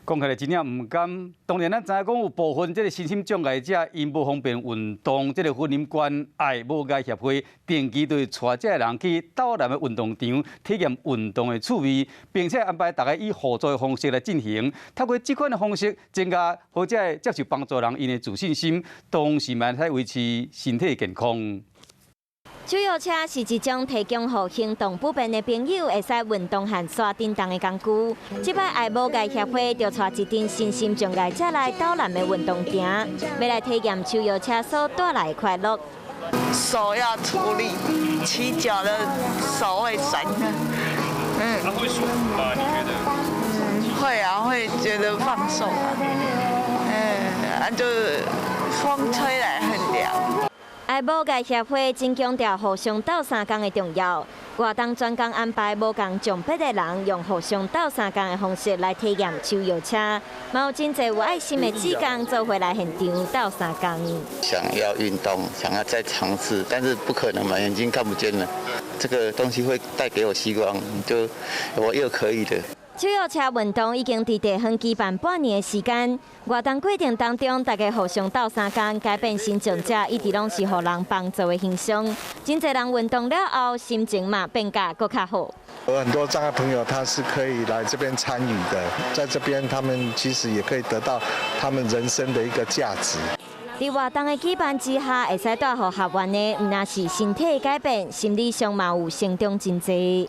讲起来真正唔甘。当然，咱知影讲有部分这个身心障碍者因不方便运动，这个婚姻关爱无界协会定期对带这人去斗南的运动场体验运动的趣味，并且安排大家以互助的方式来进行。透过这款的方式，增加或者接受帮助人因的自信心，同时嘛来维持身体健康。 手摇车是一种提供予行动不便的朋友会使运动和刷叮当的工具。这摆爱无界协会就带一群身心障碍者来斗南的运动场，要来体验手摇车所带来的快乐。手要出力，骑脚的手会酸。它会舒服吗？你觉得？会啊，会觉得放松啊。就是风吹来很凉。 爱无界协会真强调互相斗相共的重要，活动专工安排无共障别的人，用互相斗相共的方式来体验手摇车，嘛有真侪有爱心的志工做回来现场斗相共。想要运动，想要再尝试，但是不可能嘛，眼睛看不见了。这个东西会带给我希望，就我又可以的。 手摇车运动已经伫地方举办半年的时间，活动过程当中，大家互相斗相共，改变身障者一直拢是互人帮助的形象。真侪人运动了后，心情嘛变甲更较好。有很多障碍朋友，他是可以来这边参与的，在这边他们其实也可以得到他们人生的一个价值。 伫活动的举办之下，会使带予学员的，唔那是身体改变，心理上嘛有成长真济。